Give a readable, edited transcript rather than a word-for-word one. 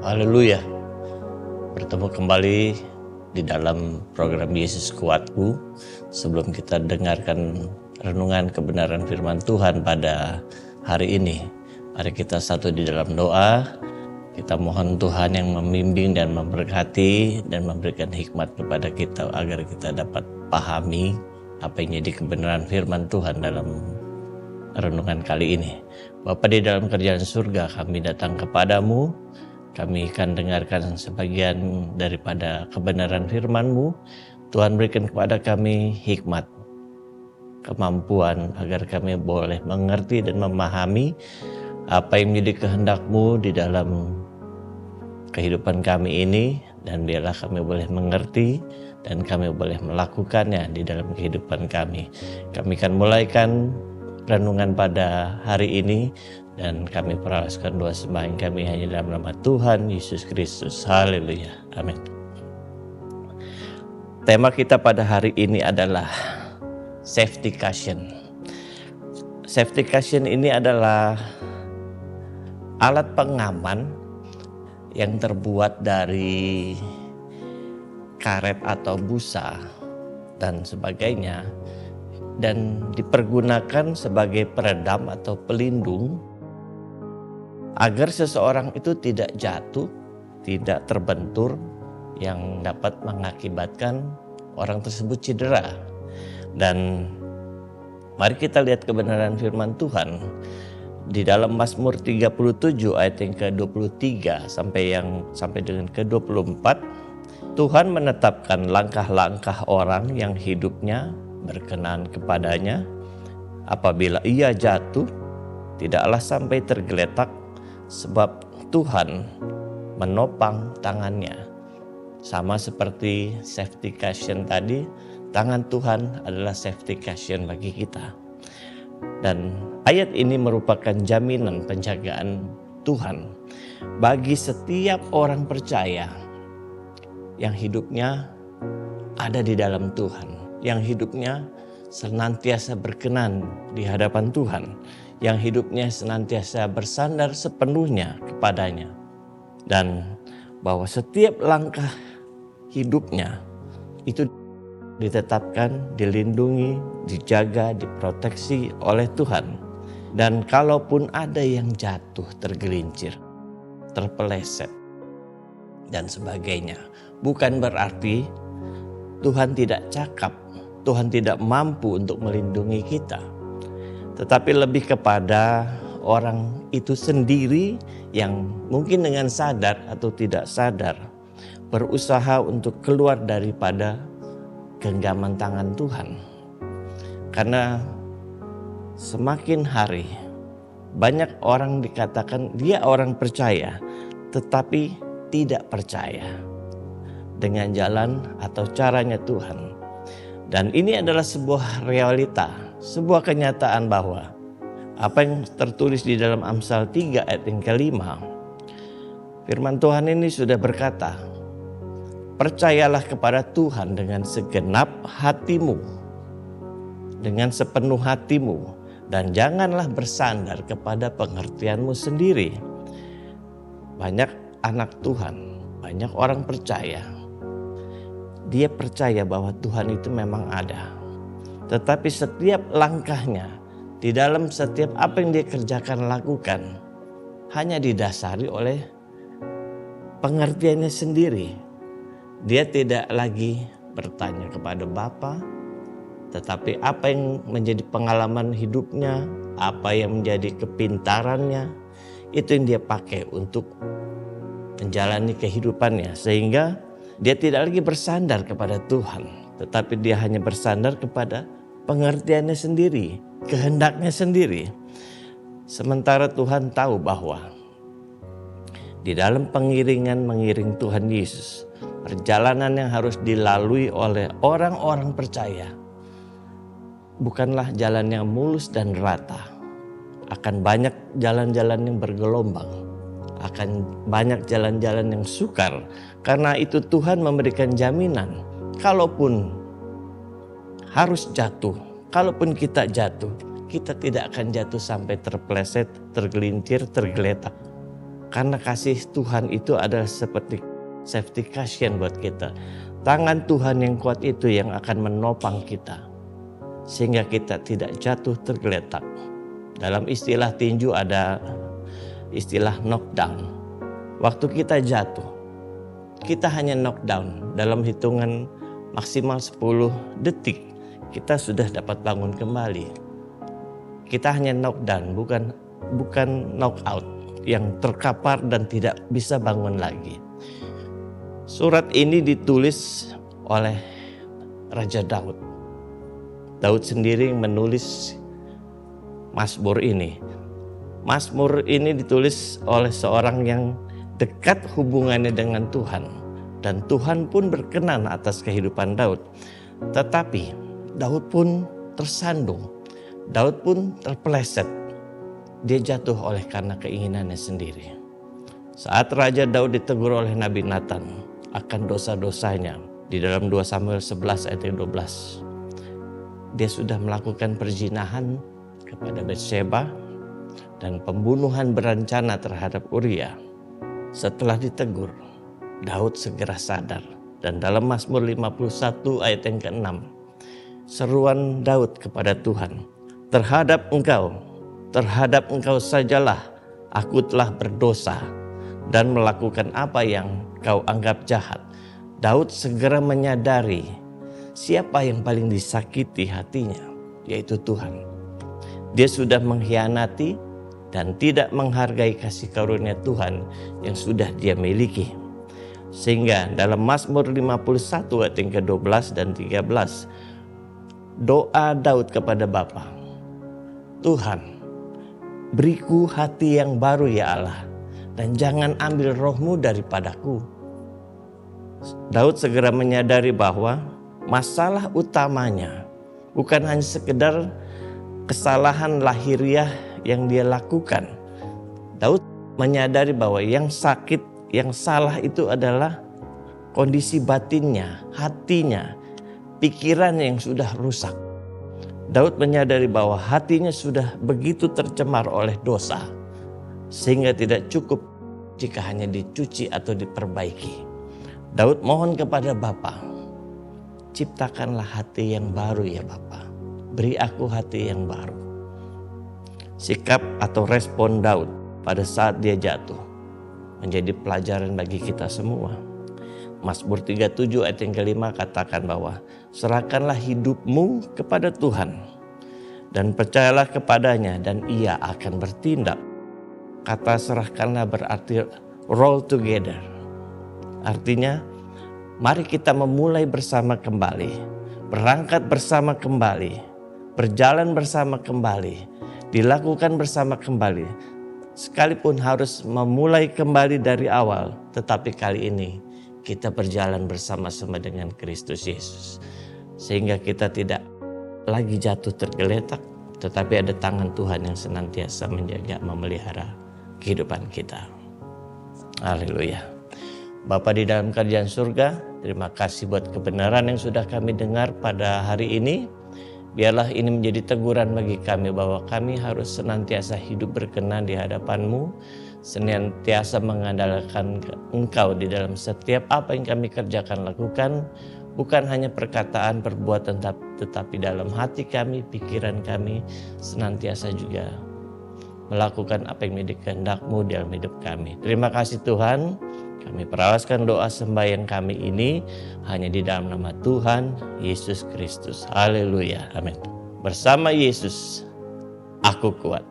Haleluya. Bertemu kembali di dalam program Yesus Kuatku. Sebelum kita dengarkan renungan kebenaran firman Tuhan pada hari ini, mari kita satu di dalam doa. Kita mohon Tuhan yang membimbing dan memberkati dan memberikan hikmat kepada kita agar kita dapat pahami apa yang jadi kebenaran firman Tuhan dalam renungan kali ini. Bapa di dalam kerajaan surga, kami datang kepadamu. Kami akan dengarkan sebagian daripada kebenaran firman-Mu. Tuhan berikan kepada kami hikmat, kemampuan agar kami boleh mengerti dan memahami apa yang menjadi kehendak-Mu di dalam kehidupan kami ini. Dan biarlah kami boleh mengerti dan kami boleh melakukannya di dalam kehidupan kami. Kami akan mulaikan renungan pada hari ini. Dan kami perahlaskan doa sembahyang kami hanya dalam nama Tuhan Yesus Kristus. Haleluya. Amin. Tema kita pada hari ini adalah safety cushion. Safety cushion ini adalah alat pengaman yang terbuat dari karet atau busa dan sebagainya, dan dipergunakan sebagai peredam atau pelindung agar seseorang itu tidak jatuh, tidak terbentur yang dapat mengakibatkan orang tersebut cedera. Dan mari kita lihat kebenaran firman Tuhan di dalam Mazmur 37 ayat yang ke-23 sampai dengan ke-24. Tuhan menetapkan langkah-langkah orang yang hidupnya berkenan kepadanya. Apabila ia jatuh, tidaklah sampai tergeletak, sebab Tuhan menopang tangannya. Sama seperti safety cushion tadi, tangan Tuhan adalah safety cushion bagi kita. Dan ayat ini merupakan jaminan penjagaan Tuhan bagi setiap orang percaya yang hidupnya ada di dalam Tuhan, yang hidupnya senantiasa berkenan di hadapan Tuhan, yang hidupnya senantiasa bersandar sepenuhnya kepadanya. Dan bahwa setiap langkah hidupnya itu ditetapkan, dilindungi, dijaga, diproteksi oleh Tuhan. Dan kalaupun ada yang jatuh, tergelincir, terpeleset, dan sebagainya, bukan berarti Tuhan tidak cakap, Tuhan tidak mampu untuk melindungi kita. Tetapi lebih kepada orang itu sendiri yang mungkin dengan sadar atau tidak sadar berusaha untuk keluar daripada genggaman tangan Tuhan. Karena semakin hari banyak orang dikatakan dia orang percaya tetapi tidak percaya dengan jalan atau caranya Tuhan. Dan ini adalah sebuah realita, sebuah kenyataan bahwa apa yang tertulis di dalam Amsal 3 ayat yang ke-5, firman Tuhan ini sudah berkata, percayalah kepada Tuhan dengan segenap hatimu, dengan sepenuh hatimu, dan janganlah bersandar kepada pengertianmu sendiri. Banyak anak Tuhan, banyak orang percaya, dia percaya bahwa Tuhan itu memang ada. Tetapi setiap langkahnya, di dalam setiap apa yang dia kerjakan, lakukan, hanya didasari oleh pengertiannya sendiri. Dia tidak lagi bertanya kepada Bapa, tetapi apa yang menjadi pengalaman hidupnya, apa yang menjadi kepintarannya, itu yang dia pakai untuk menjalani kehidupannya. Sehingga dia tidak lagi bersandar kepada Tuhan, tetapi dia hanya bersandar kepada pengertiannya sendiri, kehendaknya sendiri. Sementara Tuhan tahu bahwa di dalam mengiring Tuhan Yesus, perjalanan yang harus dilalui oleh orang-orang percaya bukanlah jalan yang mulus dan rata. Akan banyak jalan-jalan yang bergelombang, akan banyak jalan-jalan yang sukar. Karena itu Tuhan memberikan jaminan, kalaupun harus jatuh, kalaupun kita jatuh, kita tidak akan jatuh sampai terpeleset, tergelincir, tergeletak. Karena kasih Tuhan itu adalah seperti safety cushion buat kita. Tangan Tuhan yang kuat itu yang akan menopang kita, sehingga kita tidak jatuh tergeletak. Dalam istilah tinju ada istilah knockdown. Waktu kita jatuh, kita hanya knockdown dalam hitungan maksimal 10 detik. Kita sudah dapat bangun kembali. Kita hanya knockdown, bukan knockout yang terkapar dan tidak bisa bangun lagi. Surat ini ditulis oleh Raja Daud. Daud sendiri menulis Mazmur ini. Mazmur ini ditulis oleh seorang yang dekat hubungannya dengan Tuhan. Dan Tuhan pun berkenan atas kehidupan Daud. Tetapi Daud pun tersandung. Daud pun terpeleset. Dia jatuh oleh karena keinginannya sendiri. Saat Raja Daud ditegur oleh Nabi Nathan akan dosa-dosanya di dalam 2 Samuel 11 ayat 12. Dia sudah melakukan perzinahan kepada Batsheba dan pembunuhan berencana terhadap Uria. Setelah ditegur, Daud segera sadar. Dan dalam Mazmur 51 ayat yang ke-6, seruan Daud kepada Tuhan, terhadap engkau sajalah aku telah berdosa dan melakukan apa yang kau anggap jahat. Daud segera menyadari siapa yang paling disakiti hatinya, yaitu Tuhan. Dia sudah mengkhianati dan tidak menghargai kasih karunia Tuhan yang sudah dia miliki. Sehingga dalam Mazmur 51 ayat yang ke-12 dan 13, doa Daud kepada Bapa, Tuhan, beriku hati yang baru ya Allah, dan jangan ambil rohmu daripadaku. Daud segera menyadari bahwa masalah utamanya bukan hanya sekedar kesalahan lahiriah yang dia lakukan. Daud menyadari bahwa yang sakit, yang salah itu adalah kondisi batinnya, hatinya, pikiran yang sudah rusak. Daud menyadari bahwa hatinya sudah begitu tercemar oleh dosa, sehingga tidak cukup jika hanya dicuci atau diperbaiki. Daud mohon kepada Bapa, ciptakanlah hati yang baru ya Bapa, beri aku hati yang baru. Sikap atau respon Daud pada saat dia jatuh menjadi pelajaran bagi kita semua. Mazmur 37 ayat yang ke-5 katakan bahwa serahkanlah hidupmu kepada Tuhan dan percayalah kepadanya dan ia akan bertindak. Kata serahkanlah berarti roll together. Artinya mari kita memulai bersama kembali, berangkat bersama kembali, berjalan bersama kembali, dilakukan bersama kembali. Sekalipun harus memulai kembali dari awal, tetapi kali ini kita berjalan bersama-sama dengan Kristus Yesus. Sehingga kita tidak lagi jatuh tergeletak, tetapi ada tangan Tuhan yang senantiasa menjaga, memelihara kehidupan kita. Haleluya. Bapa di dalam kerajaan surga, terima kasih buat kebenaran yang sudah kami dengar pada hari ini. Biarlah ini menjadi teguran bagi kami bahwa kami harus senantiasa hidup berkenan di hadapan-Mu, senantiasa mengandalkan Engkau di dalam setiap apa yang kami kerjakan lakukan, bukan hanya perkataan, perbuatan, tetapi dalam hati kami, pikiran kami, senantiasa juga melakukan apa yang menjadi kehendak-Mu dalam hidup kami. Terima kasih Tuhan, kami perawaskan doa sembahyang kami ini hanya di dalam nama Tuhan Yesus Kristus. Haleluya, amin. Bersama Yesus, aku kuat.